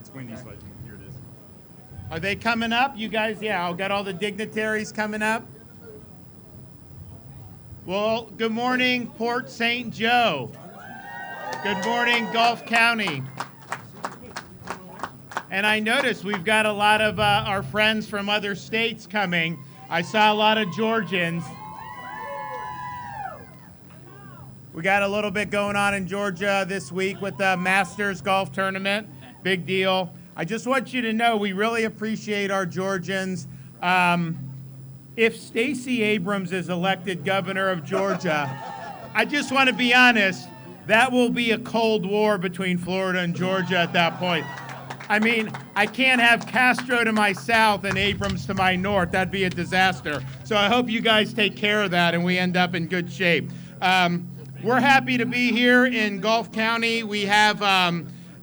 It's windy, so here it is. Are they coming up? You guys, yeah, I've got all the dignitaries coming up. Well, good morning, Port St. Joe. Good morning, Gulf County. And I noticed we've got a lot of our friends from other states coming. I saw a lot of Georgians. We got a little bit going on in Georgia this week with the Masters Golf Tournament. Big deal. I just want you to know we really appreciate our Georgians. If Stacey Abrams is elected governor of Georgia, I just want to be honest, that will be a Cold War between Florida and Georgia at that point. I mean, I can't have Castro to my south and Abrams to my north. That'd be a disaster. So I hope you guys take care of that and we end up in good shape. We're happy to be here in Gulf County. We have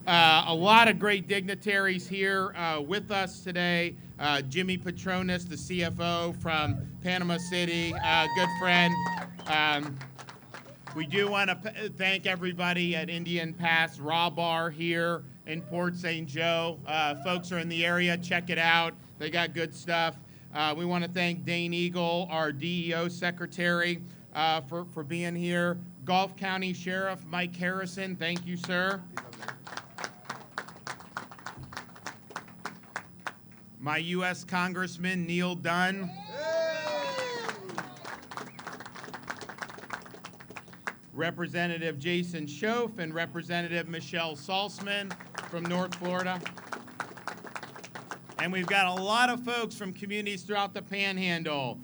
a lot of great dignitaries here with us today. Jimmy Petronas, the CFO from Panama City, good friend. We do want to thank everybody at Indian Pass Raw Bar here in Port St. Joe. Folks are in the area, check it out. They got good stuff. We want to thank Dane Eagle, our DEO secretary, for being here. Gulf County Sheriff Mike Harrison, thank you, sir. My U.S. Congressman Neil Dunn. Representative Jason Schoaf and Representative Michelle Salzman from North Florida. And we've got a lot of folks from communities throughout the Panhandle.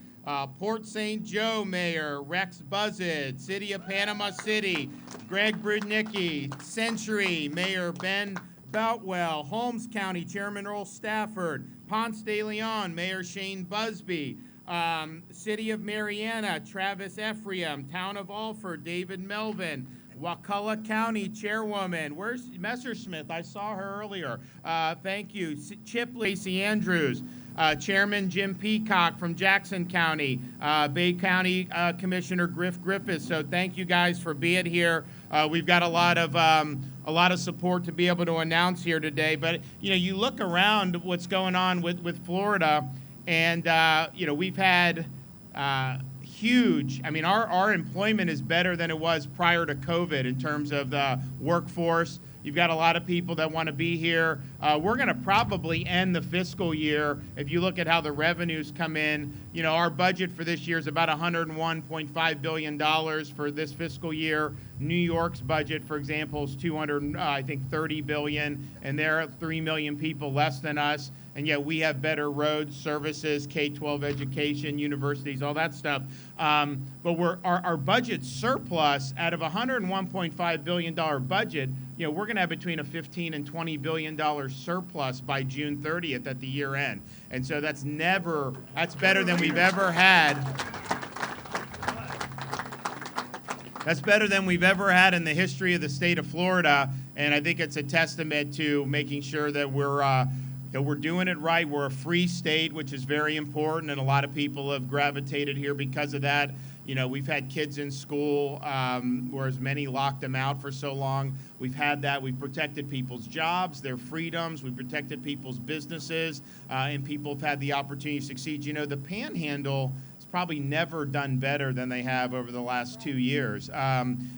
Port St. Joe Mayor Rex Buzzard, City of Panama City, Greg Brudnicki, Century Mayor Ben Boutwell, Holmes County Chairman Earl Stafford, Ponce de Leon Mayor Shane Busby, City of Mariana Travis Ephraim, Town of Alford David Melvin, Wakulla County Chairwoman, where's Messersmith? I saw her earlier. Thank you. Chip Lacey Andrews, Chairman Jim Peacock from Jackson County, Bay County Commissioner Griff Griffiths. So thank you guys for being here. We've got a lot of support to be able to announce here today. But you know, you look around what's going on with Florida, and you know, we've had huge. I mean, our employment is better than it was prior to COVID in terms of the workforce. You've got a lot of people that want to be here. We're going to probably end the fiscal year, if you look at how the revenues come in, you know, our budget for this year is about $101.5 billion for this fiscal year. New York's budget, for example, is $30 billion, and there are 3 million people less than us, and yet we have better roads, services, K-12 education, universities, all that stuff. But our budget surplus out of a $101.5 billion budget, you know, we're going to have between a $15 and $20 billion surplus by June 30th at the year end. And so that's better than we've ever had. That's better than we've ever had in the history of the state of Florida. And I think it's a testament to making sure that we're doing it right. We're a free state, which is very important, and a lot of people have gravitated here because of that. You know, we've had kids in school, whereas many locked them out for so long. We've had that. We've protected people's jobs, their freedoms. We've protected people's businesses, and people have had the opportunity to succeed. You know, the Panhandle has probably never done better than they have over the last 2 years.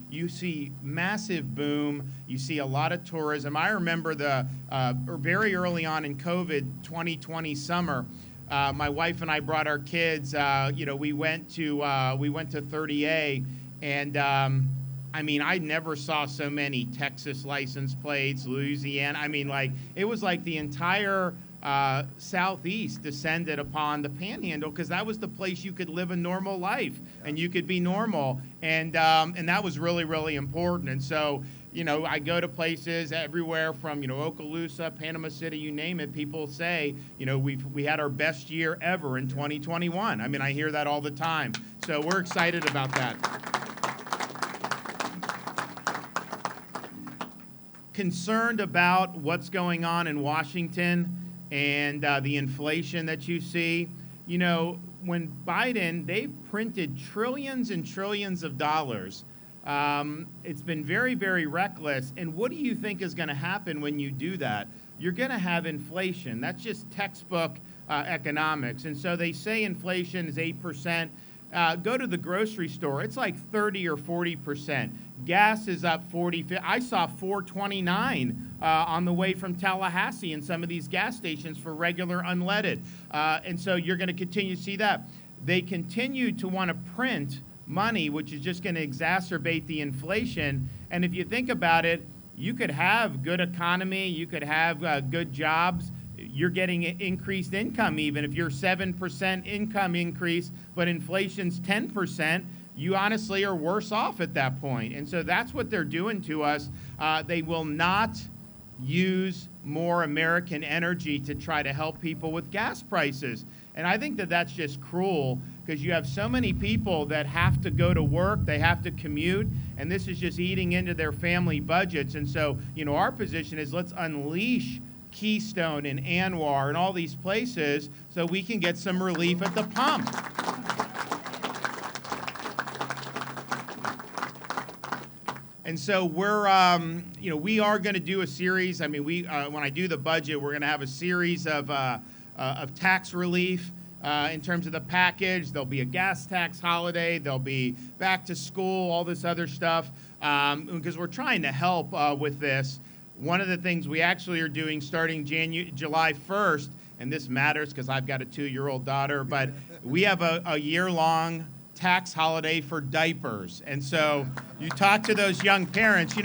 You see massive boom. You see a lot of tourism. I remember very early on in COVID, 2020 summer, my wife and I brought our kids. You know, we went to 30A, and I mean, I never saw so many Texas license plates, Louisiana. I mean, like, it was like the entire Southeast descended upon the Panhandle, because that was the place you could live a normal life and you could be normal, and that was really, really important. And so, you know, I go to places everywhere from, you know, Okaloosa, Panama City, you name it. People say, you know, we had our best year ever in 2021. I mean, I hear that all the time. So we're excited about that. Concerned about what's going on in Washington and the inflation that you see. You know, when Biden, they've printed trillions and trillions of dollars. It's been very, very reckless. And what do you think is going to happen when you do that? you're going to have inflation. That's just textbook economics. And so they say inflation is 8%. Go to the grocery store, it's like 30 or 40%. Gas is up 40. I saw $4.29 on the way from Tallahassee in some of these gas stations for regular unleaded. And so you're going to continue to see that. They continue to want to print money, which is just going to exacerbate the inflation. And if you think about it, you could have good economy, you could have good jobs. You're getting increased income even. If you're 7% income increase, but inflation's 10%, you honestly are worse off at that point. And so that's what they're doing to us. They will not use more American energy to try to help people with gas prices. And I think that that's just cruel, because you have so many people that have to go to work, they have to commute, and this is just eating into their family budgets. And so, our position is let's unleash Keystone and Anwar and all these places so we can get some relief at the pump. And so we're, we are going to do a series. I mean, when I do the budget, we're going to have a series of tax relief in terms of the package. There'll be a gas tax holiday. There'll be back to school, all this other stuff, because we're trying to help with this. One of the things we actually are doing starting July 1st, and this matters because I've got a 2-year-old daughter, but we have a year-long tax holiday for diapers. And so you talk to those young parents,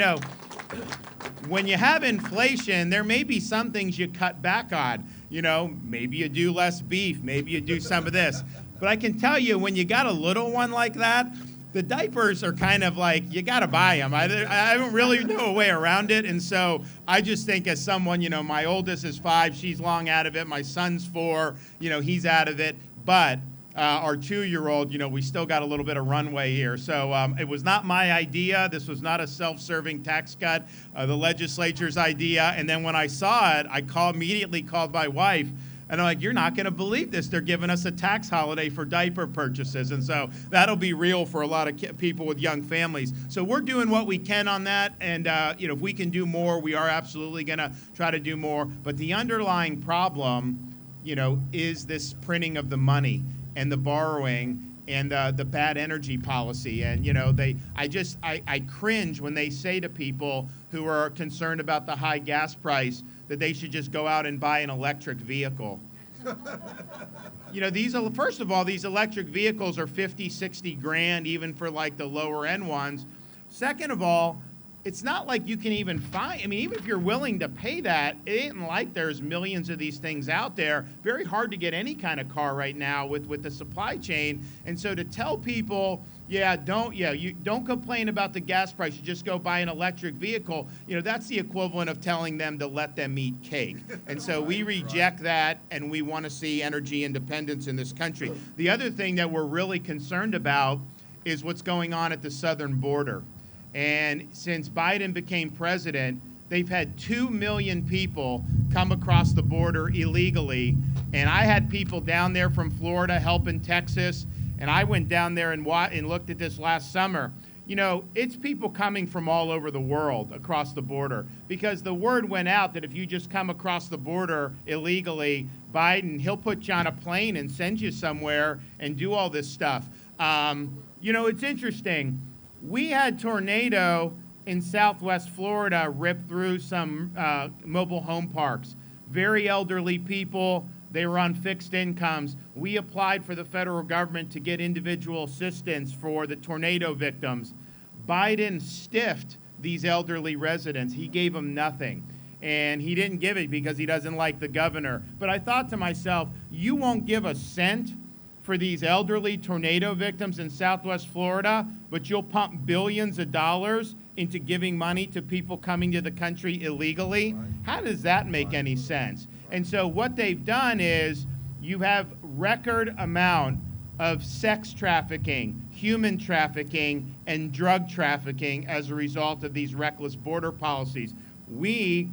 when you have inflation, there may be some things you cut back on. Maybe you do less beef, maybe you do some of this. But I can tell you, when you got a little one like that, the diapers are kind of like, you got to buy them. I don't really know a way around it. And so I just think as someone, my oldest is 5, she's long out of it. My son's 4, he's out of it. But our 2-year-old, we still got a little bit of runway here. So it was not my idea. This was not a self-serving tax cut, the legislature's idea. And then when I saw it, I immediately called my wife. And I'm like, you're not going to believe this. They're giving us a tax holiday for diaper purchases. And so that'll be real for a lot of people with young families. So we're doing what we can on that. And, if we can do more, we are absolutely going to try to do more. But the underlying problem, is this printing of the money and the borrowing and the bad energy policy. And, I cringe when they say to people who are concerned about the high gas price that they should just go out and buy an electric vehicle. First of all, these electric vehicles are 50, 60 grand, even for like the lower end ones. Second of all, it's not like you can even find, even if you're willing to pay that, it ain't like there's millions of these things out there. Very hard to get any kind of car right now with the supply chain. And so to tell people, you don't complain about the gas price, you just go buy an electric vehicle, that's the equivalent of telling them to let them eat cake. And so we reject that, and we want to see energy independence in this country. The other thing that we're really concerned about is what's going on at the southern border. And since Biden became president, they've had 2 million people come across the border illegally. And I had people down there from Florida helping Texas. And I went down there and looked at this last summer. It's people coming from all over the world across the border, because the word went out that if you just come across the border illegally, Biden, he'll put you on a plane and send you somewhere and do all this stuff. It's interesting. We had tornado in southwest Florida rip through some mobile home parks. Very elderly people. They were on fixed incomes. We applied for the federal government to get individual assistance for the tornado victims. Biden stiffed these elderly residents. He gave them nothing. And he didn't give it because he doesn't like the governor. But I thought to myself, you won't give a cent for these elderly tornado victims in southwest Florida, but you'll pump billions of dollars into giving money to people coming to the country illegally? Right. How does that make any sense? And so what they've done is you have record amount of sex trafficking, human trafficking, and drug trafficking as a result of these reckless border policies. We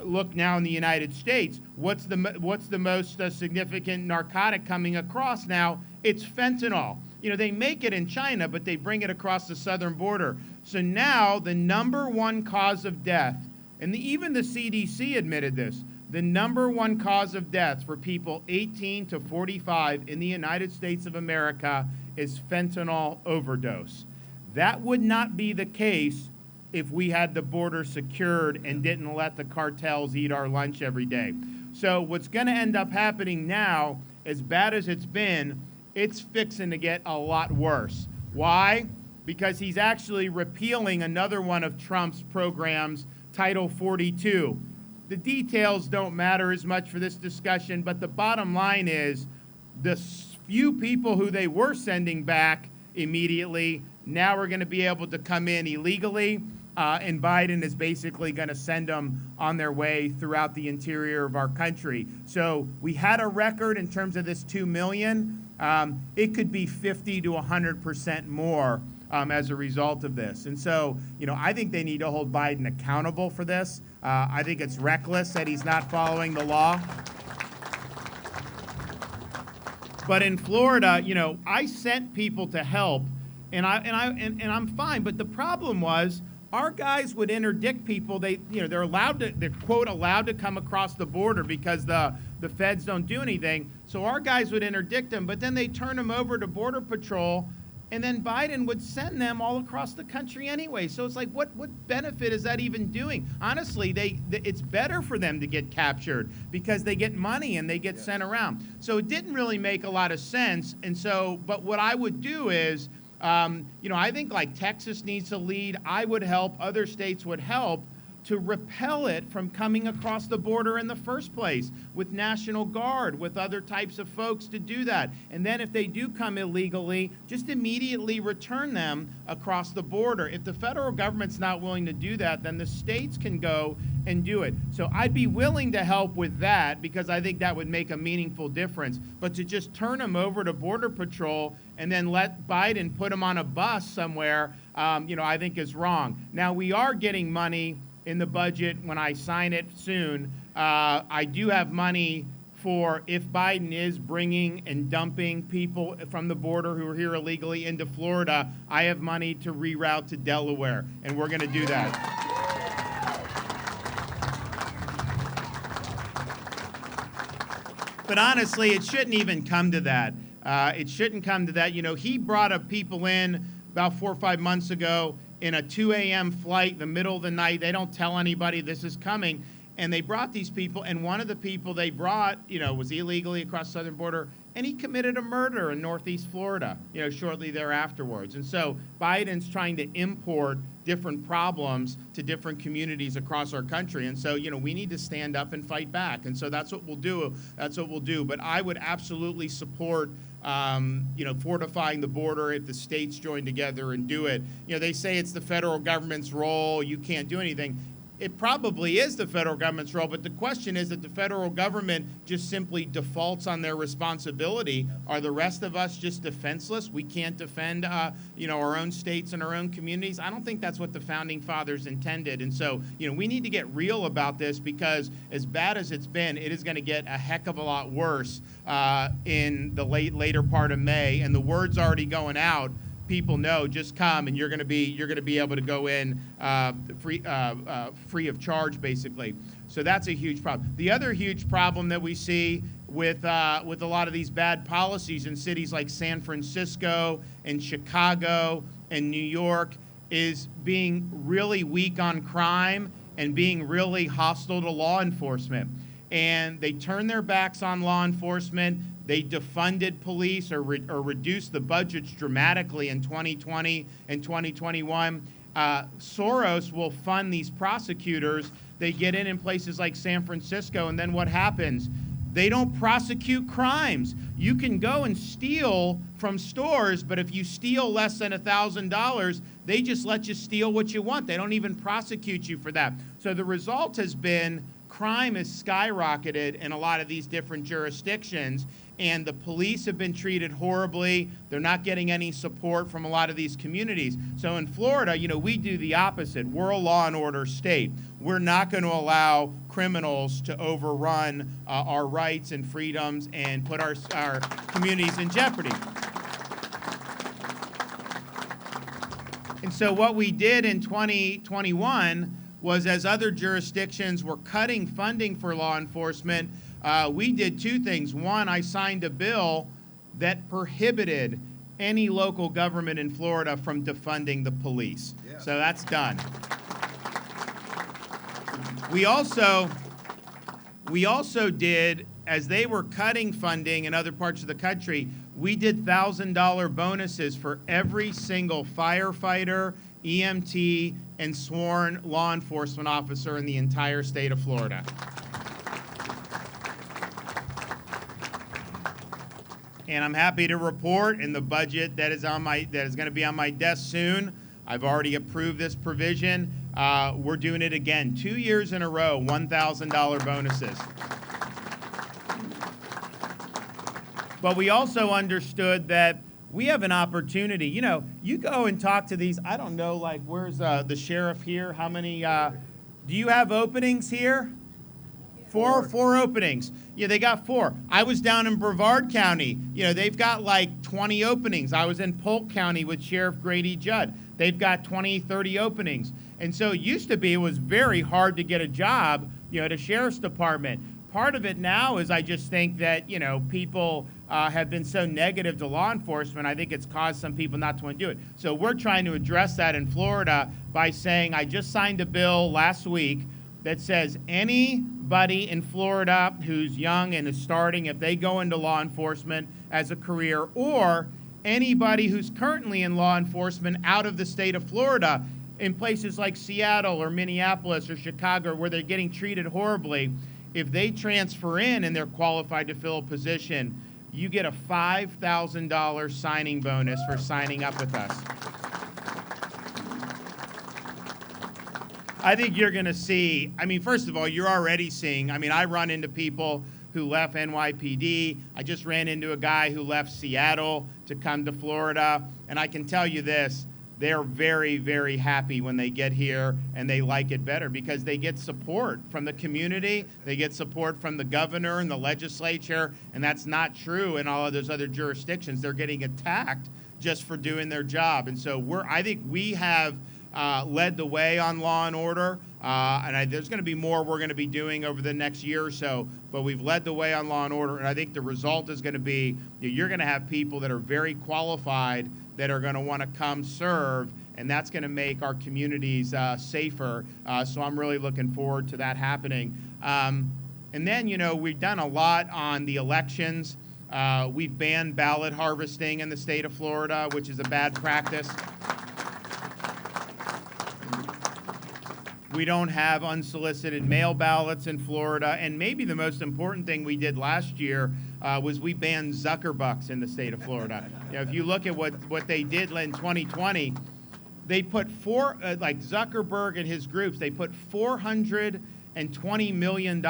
look now in the United States, what's the most significant narcotic coming across now? It's fentanyl. They make it in China, but they bring it across the southern border. So now the number one cause of death And even the CDC admitted this. The number one cause of death for people 18 to 45 in the United States of America is fentanyl overdose. That would not be the case if we had the border secured and didn't let the cartels eat our lunch every day. So what's going to end up happening now, as bad as it's been, it's fixing to get a lot worse. Why? Because he's actually repealing another one of Trump's programs, Title 42. The details don't matter as much for this discussion, but the bottom line is the few people who they were sending back immediately now are going to be able to come in illegally, and Biden is basically going to send them on their way throughout the interior of our country. So we had a record in terms of this 2 million. It could be 50 to 100% more as a result of this. And so, I think they need to hold Biden accountable for this. I think it's reckless that he's not following the law. But in Florida, I sent people to help, and I'm fine. But the problem was, our guys would interdict people. They're allowed to, they're quote allowed to come across the border because the feds don't do anything. So our guys would interdict them, but then they turn them over to Border Patrol, and then Biden would send them all across the country anyway. So it's like, what benefit is that even doing? Honestly, it's better for them to get captured because they get money and they get sent around. So it didn't really make a lot of sense. And so, but what I would do is, I think like Texas needs to lead. I would help. Other states would help to repel it from coming across the border in the first place with National Guard, with other types of folks to do that. And then if they do come illegally, just immediately return them across the border. If the federal government's not willing to do that, then the states can go and do it. So I'd be willing to help with that because I think that would make a meaningful difference. But to just turn them over to Border Patrol and then let Biden put them on a bus somewhere, I think is wrong. Now, we are getting money in the budget when I sign it soon. I do have money for if Biden is bringing and dumping people from the border who are here illegally into Florida, I have money to reroute to Delaware, and we're going to do that. But honestly, it shouldn't even come to that. It shouldn't come to that. He brought up people in about 4 or 5 months ago in a 2 a.m. flight in the middle of the night. They don't tell anybody this is coming. And they brought these people, and one of the people they brought, was illegally across the southern border, and he committed a murder in Northeast Florida, shortly thereafterwards. And so Biden's trying to import different problems to different communities across our country. And so, we need to stand up and fight back. And so that's what we'll do. But I would absolutely support fortifying the border if the states join together and do it. They say it's the federal government's role. You can't do anything. It probably is the federal government's role, but the question is that the federal government just simply defaults on their responsibility. Are the rest of us just defenseless? We can't defend, our own states and our own communities? I don't think that's what the founding fathers intended. And so, we need to get real about this because as bad as it's been, it is going to get a heck of a lot worse in the later part of May. And the word's already going out. People know, just come and you're going to be able to go in free of charge, basically. So that's a huge problem. The other huge problem that we see with a lot of these bad policies in cities like San Francisco and Chicago and New York is being really weak on crime and being really hostile to law enforcement. And they turn their backs on law enforcement. They defunded police or reduced the budgets dramatically in 2020 and 2021. Soros will fund these prosecutors. They get in places like San Francisco, and then what happens? They don't prosecute crimes. You can go and steal from stores, but if you steal less than $1,000, they just let you steal what you want. They don't even prosecute you for that. So the result has been crime has skyrocketed in a lot of these different jurisdictions, and the police have been treated horribly. They're not getting any support from a lot of these communities. So in Florida, we do the opposite. We're a law and order state. We're not going to allow criminals to overrun our rights and freedoms and put our communities in jeopardy. And so what we did in 2021 was, as other jurisdictions were cutting funding for law enforcement, we did two things. One, I signed a bill that prohibited any local government in Florida from defunding the police. Yeah. So that's done. We also did, as they were cutting funding in other parts of the country, we did $1,000 bonuses for every single firefighter, EMT, and sworn law enforcement officer in the entire state of Florida. And I'm happy to report in the budget that is going to be on my desk soon, I've already approved this provision. We're doing it again, 2 years in a row, $1,000 bonuses. But we also understood that we have an opportunity. You know, you go and talk to these, I don't know, like, where's the sheriff here? How many, do you have openings here? Four openings. Yeah, they got 4. I was down in Brevard County. You know, they've got like 20 openings. I was in Polk County with Sheriff Grady Judd. They've got 20, 30 openings. And so it used to be, it was very hard to get a job, you know, at a sheriff's department. Part of it now is I just think that, you know, people have been so negative to law enforcement, I think it's caused some people not to want to do it. So we're trying to address that in Florida by saying, I just signed a bill last week that says anybody in Florida who's young and is starting, if they go into law enforcement as a career, or anybody who's currently in law enforcement out of the state of Florida, in places like Seattle or Minneapolis or Chicago where they're getting treated horribly, if they transfer in and they're qualified to fill a position, you get a $5,000 signing bonus for signing up with us. I think you're going to see, I mean, first of all, you're already seeing, I mean, I run into people who left NYPD. I just ran into a guy who left Seattle to come to Florida. And I can tell you this, they're very, very happy when they get here and they like it better because they get support from the community. They get support from the governor and the legislature. And that's not true in all of those other jurisdictions. They're getting attacked just for doing their job. And so I think we have led the way on law and order, there's going to be more we're going to be doing over the next year or so, but we've led the way on law and order, and I think the result is going to be you're going to have people that are very qualified that are going to want to come serve, and that's going to make our communities safer, so I'm really looking forward to that happening. And then, you know, we've done a lot on the elections. We've banned ballot harvesting in the state of Florida, which is a bad practice. We don't have unsolicited mail ballots in Florida. And maybe the most important thing we did last year was we banned Zuckerbucks in the state of Florida. You know, if you look at what they did in 2020, they put like Zuckerberg and his groups, they put $420 million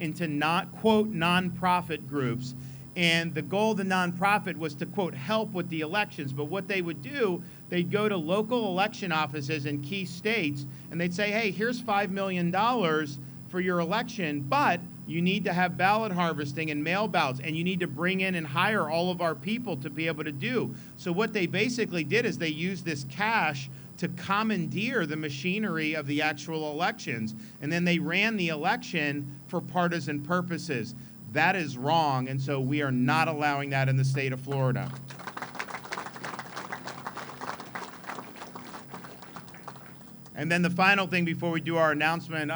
into quote, nonprofit groups. And the goal of the nonprofit was to, quote, help with the elections. But what they would do, they'd go to local election offices in key states, and they'd say, hey, here's $5 million for your election, but you need to have ballot harvesting and mail ballots, and you need to bring in and hire all of our people to be able to do. So what they basically did is they used this cash to commandeer the machinery of the actual elections, and then they ran the election for partisan purposes. That is wrong, and so we are not allowing that in the state of Florida. And then the final thing before we do our announcement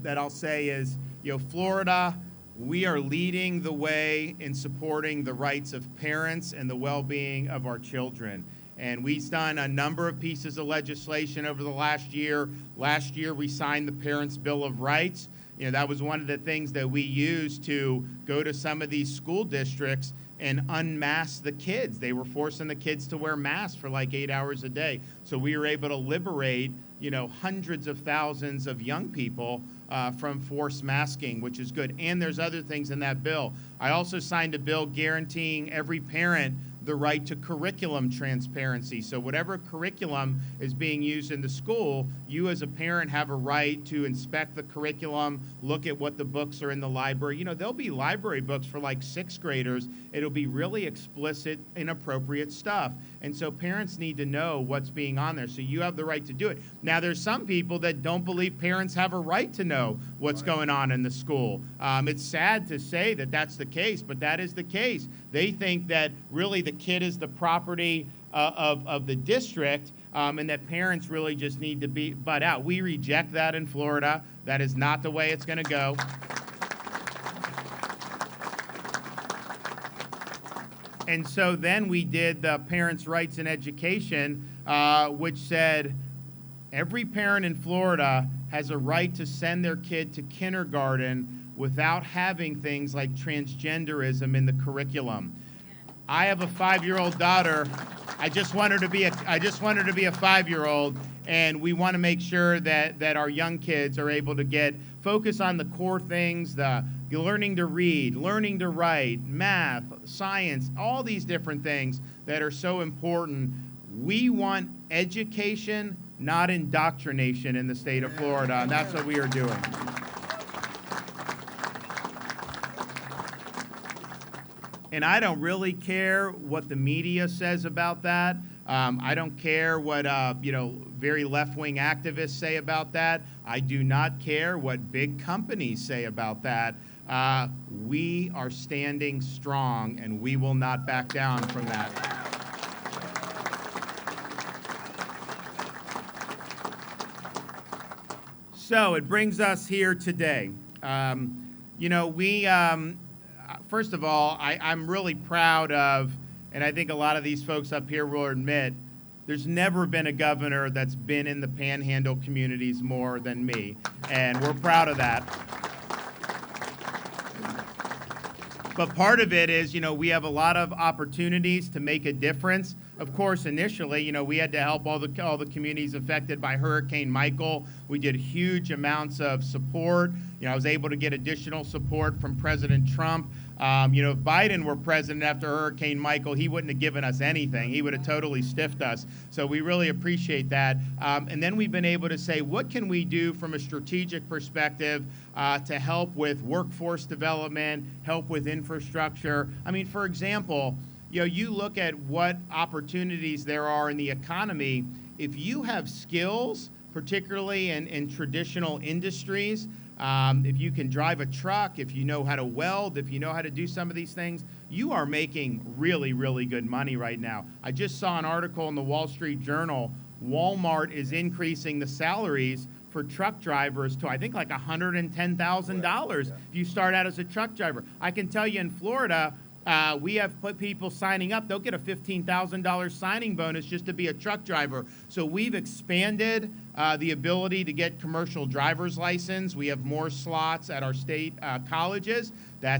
that I'll say is, you know, Florida, we are leading the way in supporting the rights of parents and the well-being of our children. And we've done a number of pieces of legislation over the last year. Last year, we signed the Parents' Bill of Rights. You know, that was one of the things that we used to go to some of these school districts and unmask the kids. They were forcing the kids to wear masks for like 8 hours a day. So we were able to liberate, you know, hundreds of thousands of young people from forced masking, which is good. And there's other things in that bill. I also signed a bill guaranteeing every parent the right to curriculum transparency. So whatever curriculum is being used in the school, you as a parent have a right to inspect the curriculum, look at what the books are in the library. You know, there'll be library books for like 6th graders. It'll be really explicit, inappropriate stuff. And so parents need to know what's being on there. So you have the right to do it. Now, there's some people that don't believe parents have a right to know what's going on in the school. It's sad to say that that's the case, but that is the case. They think that really the kid is the property of the district, and that parents really just need to be butt out. We reject that in Florida. That is not the way it's going to go. And so then we did the Parents' Rights in Education, which said every parent in Florida has a right to send their kid to kindergarten without having things like transgenderism in the curriculum. I have a 5-year-old daughter. I just want her to be a 5-year-old, and we want to make sure that our young kids are able to focus on the core things, the learning to read, learning to write, math, science, all these different things that are so important. We want education, not indoctrination in the state of Florida, and that's what we are doing. And I don't really care what the media says about that. I don't care what very left-wing activists say about that. I do not care what big companies say about that. We are standing strong, and we will not back down from that. So it brings us here today. First of all, I'm really proud of, and I think a lot of these folks up here will admit, there's never been a governor that's been in the Panhandle communities more than me, and we're proud of that. But part of it is, we have a lot of opportunities to make a difference. Of course, initially, we had to help all the communities affected by Hurricane Michael. We did huge amounts of support. I was able to get additional support from President Trump. If Biden were president after Hurricane Michael, he wouldn't have given us anything. He would have totally stiffed us. So we really appreciate that. And then we've been able to say, what can we do from a strategic perspective to help with workforce development, help with infrastructure? I mean, for example, you look at what opportunities there are in the economy. If you have skills, particularly in traditional industries, if you can drive a truck, if you know how to weld, if you know how to do some of these things, you are making really, really good money right now. I just saw an article in the Wall Street Journal. Walmart is increasing the salaries for truck drivers to, I think, like $110,000 if you start out as a truck driver. I can tell you in Florida, we have put people signing up. They'll get a $15,000 signing bonus just to be a truck driver. So we've expanded the ability to get commercial driver's license. We have more slots at our state colleges.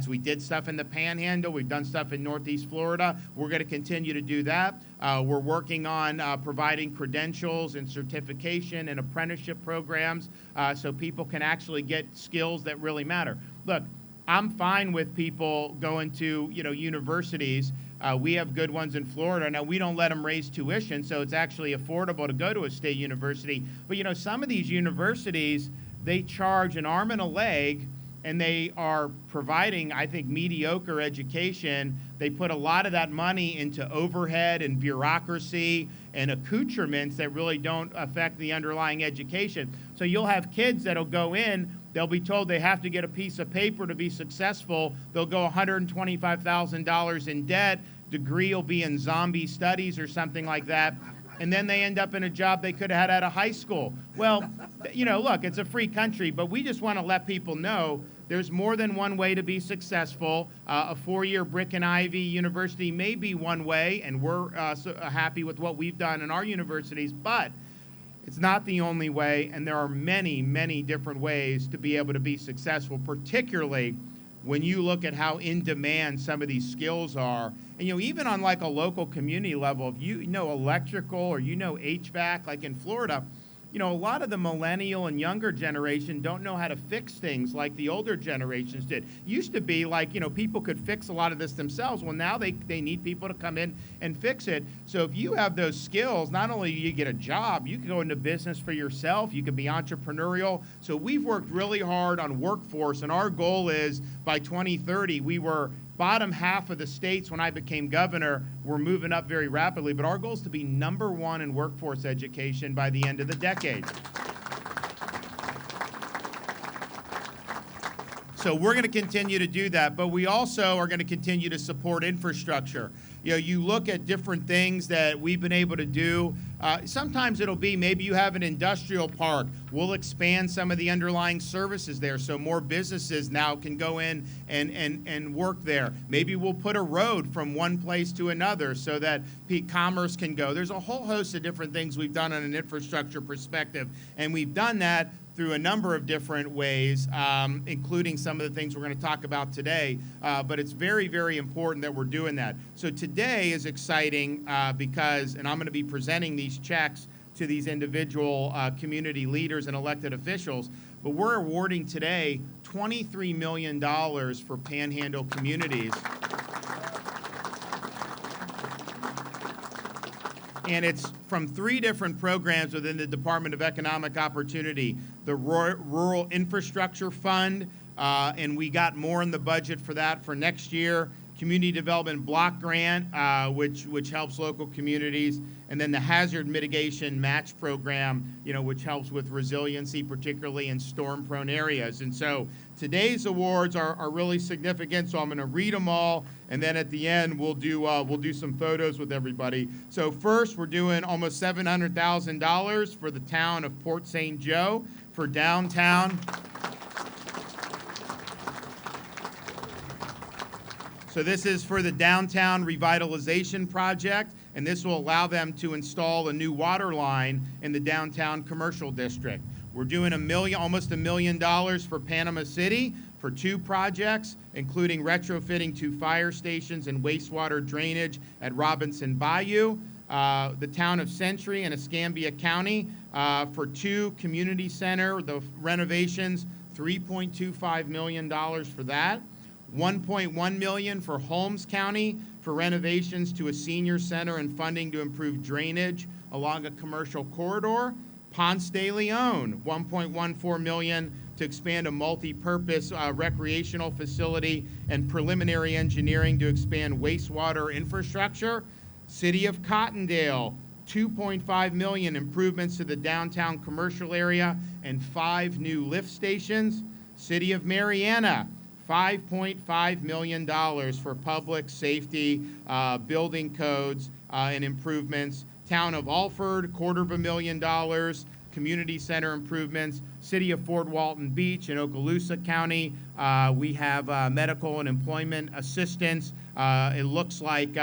We did stuff in the Panhandle. We've done stuff in Northeast Florida. We're going to continue to do that. We're working on providing credentials and certification and apprenticeship programs so people can actually get skills that really matter. Look, I'm fine with people going to, universities. We have good ones in Florida. Now, we don't let them raise tuition, so it's actually affordable to go to a state university. But, some of these universities, they charge an arm and a leg, and they are providing, I think, mediocre education. They put a lot of that money into overhead and bureaucracy and accoutrements that really don't affect the underlying education. So you'll have kids that'll go in, they'll be told they have to get a piece of paper to be successful. They'll go $125,000 in debt. Degree will be in zombie studies or something like that. And then they end up in a job they could have had out of high school. Well, look, it's a free country, but we just want to let people know there's more than one way to be successful. A 4-year brick and ivy university may be one way, and we're happy with what we've done in our universities, but it's not the only way, and there are many, many different ways to be able to be successful, particularly when you look at how in demand some of these skills are. And even on like a local community level, if you know electrical or HVAC, like in Florida, you know, a lot of the millennial and younger generation don't know how to fix things like the older generations did. Used to be like, you know, people could fix a lot of this themselves. Well, now they need people to come in and fix it. So if you have those skills, not only do you get a job, you can go into business for yourself, you can be entrepreneurial. So we've worked really hard on workforce, and our goal is by 2030, we were bottom half of the states when I became governor. We're moving up very rapidly, but our goal is to be #1 in workforce education by the end of the decade. So we're going to continue to do that, but we also are going to continue to support infrastructure. You know, you look at different things that we've been able to do. Sometimes it'll be maybe you have an industrial park. We'll expand some of the underlying services there so more businesses now can go in and work there. Maybe we'll put a road from one place to another so that commerce can go. There's a whole host of different things we've done on an infrastructure perspective, and we've done that through a number of different ways, including some of the things we're going to talk about today. But it's very, very important that we're doing that. So today is exciting because, and I'm going to be presenting these checks to these individual community leaders and elected officials, but we're awarding today $23 million for Panhandle communities. And it's from 3 different programs within the Department of Economic Opportunity. The Rural Infrastructure Fund, and we got more in the budget for that for next year. Community Development Block Grant, which helps local communities, and then the Hazard Mitigation Match Program, you know, which helps with resiliency, particularly in storm-prone areas. And so today's awards are really significant. So I'm going to read them all, and then at the end we'll do some photos with everybody. So first, we're doing almost $700,000 for the town of Port St. Joe for downtown. So this is for the downtown revitalization project, and this will allow them to install a new water line in the downtown commercial district. We're doing almost $1 million for Panama City for 2 projects, including retrofitting 2 fire stations and wastewater drainage at Robinson Bayou. The town of Century and Escambia County for 2 community center, the renovations, $3.25 million for that. $1.1 million for Holmes County for renovations to a senior center and funding to improve drainage along a commercial corridor. Ponce de Leon, $1.14 million to expand a multi-purpose recreational facility and preliminary engineering to expand wastewater infrastructure. City of Cottondale, $2.5 million improvements to the downtown commercial area and 5 new lift stations. City of Marianna, $5.5 million for public safety, building codes, and improvements. Town of Alford, $250,000, community center improvements. City of Fort Walton Beach in Okaloosa County, we have medical and employment assistance. It looks like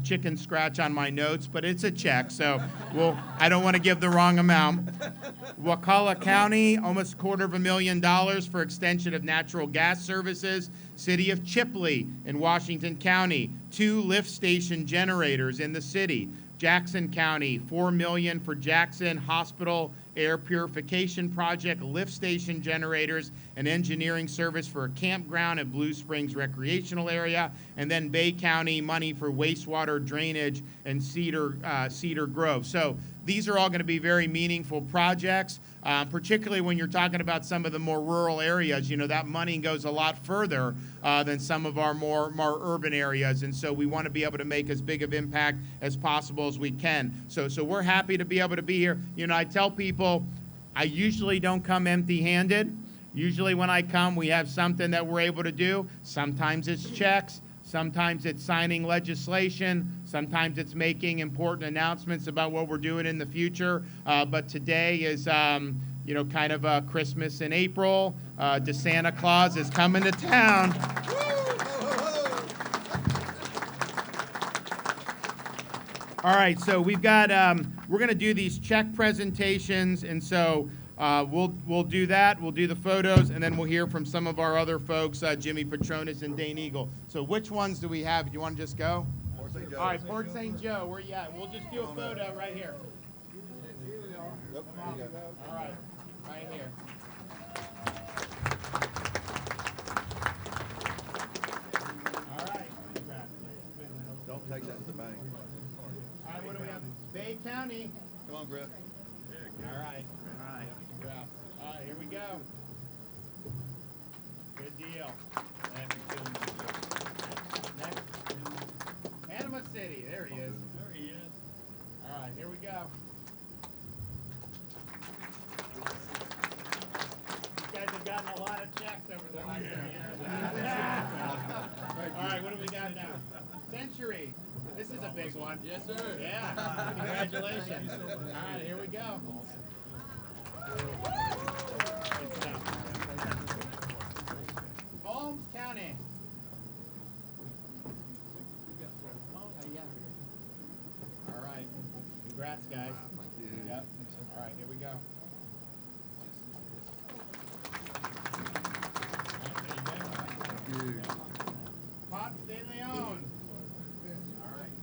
chicken scratch on my notes, but it's a check, so I don't want to give the wrong amount. Wakulla County, almost $250,000 for extension of natural gas services. City of Chipley in Washington County, 2 lift station generators in the city. Jackson County, $4 million for Jackson Hospital Air Purification Project, lift station generators, and engineering service for a campground at Blue Springs Recreational Area. And then Bay County, money for wastewater drainage and Cedar Grove. So these are all going to be very meaningful projects, particularly when you're talking about some of the more rural areas. You know, that money goes a lot further than some of our more urban areas. And so we want to be able to make as big of impact as possible as we can. So we're happy to be able to be here. You know, I tell people I usually don't come empty-handed. Usually when I come, we have something that we're able to do. Sometimes it's checks. Sometimes it's signing legislation. Sometimes it's making important announcements about what we're doing in the future. But today is, you know, kind of a Christmas in April. DeSanta Claus is coming to town. All right, so we've got, we're going to do these check presentations, and so we'll do that. We'll do the photos, and then we'll hear from some of our other folks, Jimmy Petronis and Dane Eagle. So which ones do we have? Do you want to just go? Port St. Joe. All right, Port St. Joe, where you at? We'll just do a photo right here. Yep. Come on. All right. Right here. All right. Don't take that to the bank. All right, what do we have? Bay County. Come on, Griff. All right. All right. Congrats. All right, here we go. Good deal. Next. Panama City. There he is. There he is. All right, here we go. These guys have gotten a lot of checks over the last 10 years. All right, what do we got now? Century. This is a big one. Yes, sir. Yeah. Congratulations. All right, here we go. Good stuff. Holmes County. All right. Congrats, guys. Yep. All right, here we go. Ponce de Leon. All right.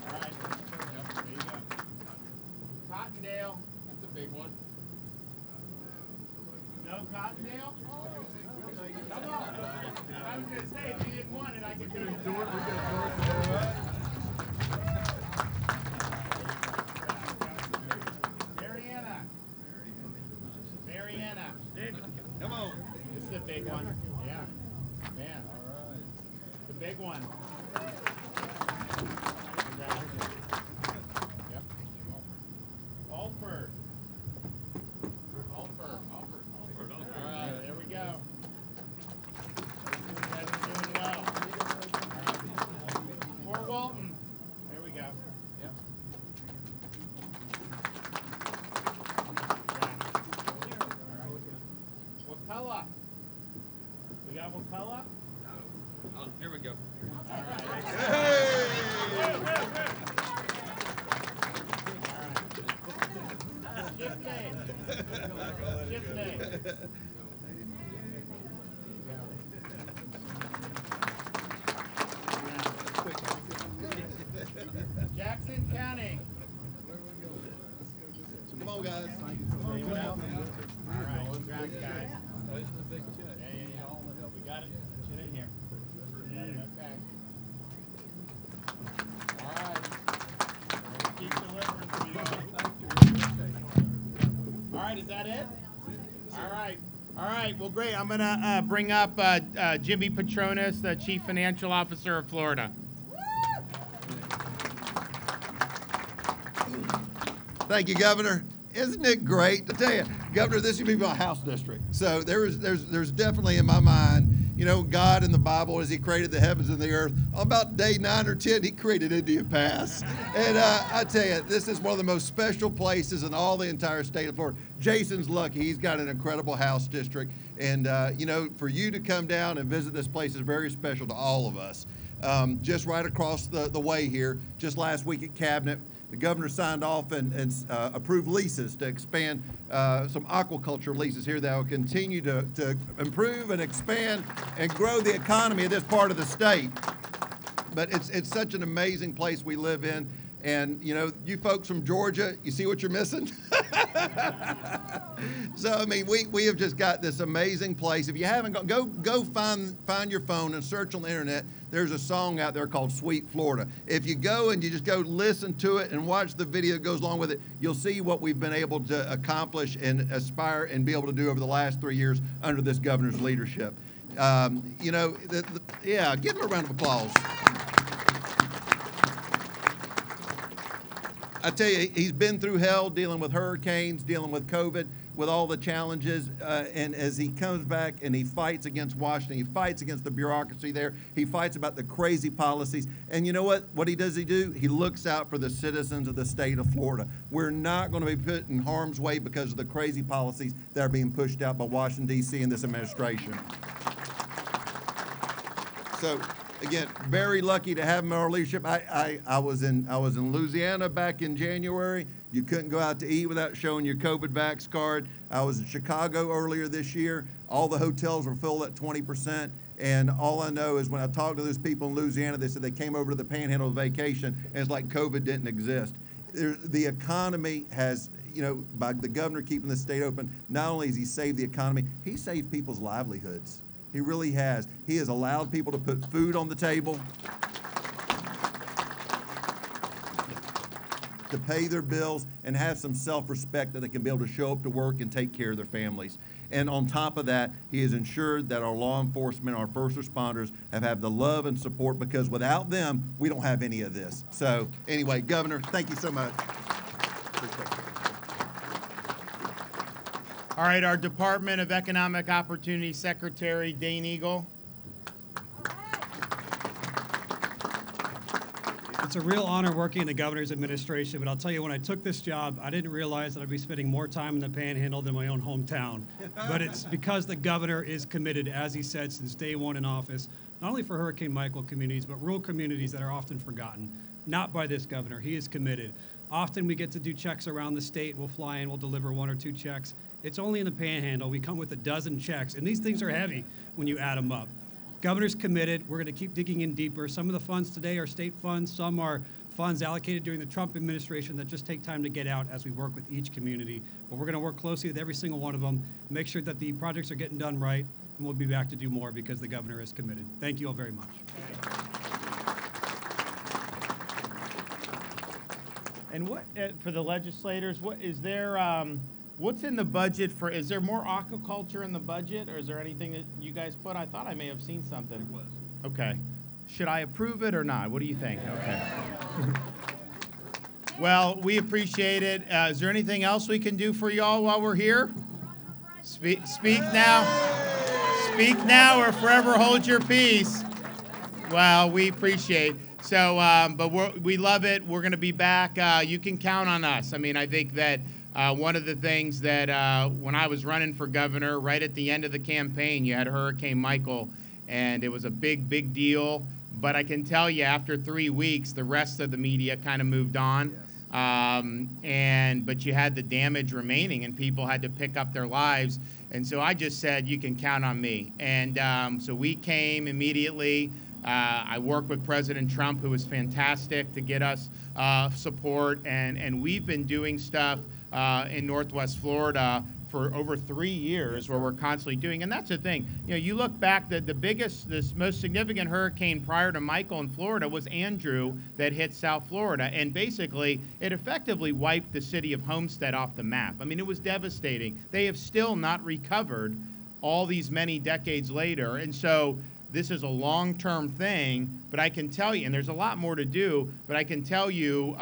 All right. Yep, there you go. Cottondale. That's a big one. No Cottondale? Come on. I was going to say, if you didn't want it, I could do it. Mariana. Come on. This is a big one. Yeah. Man. All right. The big one. Yep. Alford. All right, there we go. You guys are doing well. All right. Fort Walton. There we go. Yep. Wakulla. We got Wakulla? Oh, here we go. All right. Hey! All right. Shift name. Shift name. Jackson County. Come on, guys. All right, congrats, guys. This is a big check. Yeah. We got it. Put it in here. Okay. All right. Keep delivering for you. All right, is that it? All right. All right. Well, great. I'm going to bring up Jimmy Petronas, the Chief Financial Officer of Florida. Thank you, Governor. Isn't it great to tell you, Governor? This should be my house district. So there's definitely in my mind, you know, God in the Bible as He created the heavens and the earth. About day 9 or 10, He created Indian Pass, and I tell you, this is one of the most special places in all the entire state of Florida. Jason's lucky; he's got an incredible house district, and you know, for you to come down and visit this place is very special to all of us. Just right across the way here, just last week at Cabinet, the governor signed off and approved leases to expand some aquaculture leases here that will continue to improve and expand and grow the economy of this part of the state. But it's such an amazing place we live in. And, you know, you folks from Georgia, you see what you're missing? So, I mean, we have just got this amazing place. If you haven't go find your phone and search on the internet. There's a song out there called Sweet Florida. If you go and you just go listen to it and watch the video that goes along with it, you'll see what we've been able to accomplish and aspire and be able to do over the last 3 years under this governor's leadership. You know, yeah, give him a round of applause. I tell you, he's been through hell dealing with hurricanes, dealing with COVID, with all the challenges. And as he comes back and he fights against Washington, he fights against the bureaucracy there, he fights about the crazy policies. And you know what? What does he do? He looks out for the citizens of the state of Florida. We're not going to be put in harm's way because of the crazy policies that are being pushed out by Washington, D.C. and this administration. So, again, very lucky to have him in our leadership. I was in Louisiana back in January. You couldn't go out to eat without showing your COVID vax card. I was in Chicago earlier this year. All the hotels were full at 20%. And all I know is when I talked to those people in Louisiana, they said they came over to the Panhandle vacation, and it's like COVID didn't exist. The economy has, by the governor keeping the state open, not only has he saved the economy, he saved people's livelihoods. He really has. He has allowed people to put food on the table, to pay their bills, and have some self-respect that they can be able to show up to work and take care of their families. And on top of that, he has ensured that our law enforcement, our first responders, have had the love and support, because without them, we don't have any of this. So anyway, Governor, thank you so much. Appreciate it. All right, our Department of Economic Opportunity Secretary, Dane Eagle. It's a real honor working in the governor's administration, but I'll tell you, when I took this job, I didn't realize that I'd be spending more time in the Panhandle than my own hometown. But it's because the governor is committed, as he said, since day one in office, not only for Hurricane Michael communities, but rural communities that are often forgotten. Not by this governor. He is committed. Often we get to do checks around the state. We'll fly in, we'll deliver 1 or 2 checks. It's only in the Panhandle. We come with a dozen checks, and these things are heavy when you add them up. Governor's committed. We're going to keep digging in deeper. Some of the funds today are state funds. Some are funds allocated during the Trump administration that just take time to get out as we work with each community. But we're going to work closely with every single one of them, make sure that the projects are getting done right, and we'll be back to do more because the governor is committed. Thank you all very much. And what, for the legislators, what is there, what's in the budget for, is there more aquaculture in the budget, or is there anything that you guys put? I thought I may have seen something. It was. Okay. Should I approve it or not? What do you think? Okay. Well, we appreciate it. Is there anything else we can do for y'all while we're here? Speak now. Speak now or forever hold your peace. Well, we appreciate it. So, but we love it. We're going to be back. You can count on us. I mean, I think that one of the things that when I was running for governor, right at the end of the campaign, you had Hurricane Michael, and it was a big, big deal. But I can tell you, after 3 weeks, the rest of the media kind of moved on. Yes. But you had the damage remaining, and people had to pick up their lives. And so I just said, you can count on me. And so we came immediately. I worked with President Trump, who was fantastic, to get us support, and we've been doing stuff in Northwest Florida for over 3 years, where we're constantly doing, and that's the thing. You know, you look back, the most significant hurricane prior to Michael in Florida was Andrew, that hit South Florida, and basically it effectively wiped the city of Homestead off the map. I mean, it was devastating. They have still not recovered all these many decades later, and so this is a long-term thing, but I can tell you, and there's a lot more to do, but I can tell you,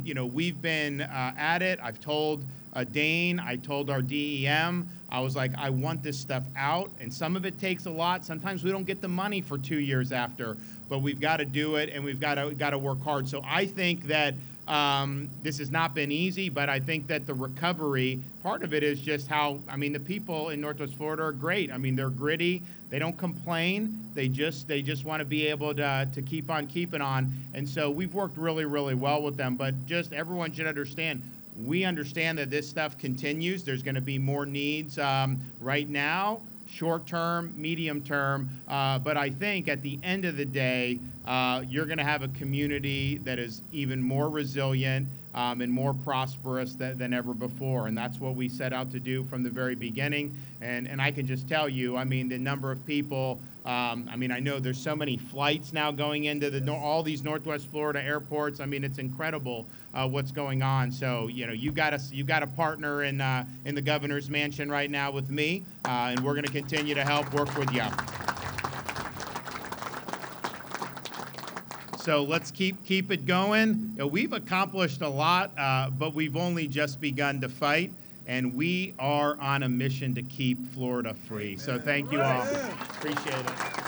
you know, we've been at it. I've told Dane, I told our DEM, I was like, I want this stuff out, and some of it takes a lot. Sometimes we don't get the money for 2 years after, but we've got to do it, and we've got to work hard. So I think that this has not been easy, but I think that the recovery, part of it is just how, I mean, the people in Northwest Florida are great. I mean, they're gritty. They don't complain. They just want to be able to keep on keeping on. And so we've worked really, really well with them. But just everyone should understand, we understand that this stuff continues. There's going to be more needs right now, short term, medium term. But I think at the end of the day, you're going to have a community that is even more resilient and more prosperous than ever before. And that's what we set out to do from the very beginning. And I can just tell you, I mean, the number of people, I mean, I know there's so many flights now going into all these Northwest Florida airports. I mean, it's incredible what's going on. So, you know, you got a partner in the governor's mansion right now with me, and we're going to continue to help work with you. So let's keep it going. You know, we've accomplished a lot, but we've only just begun to fight, and we are on a mission to keep Florida free. So thank you all. Appreciate it.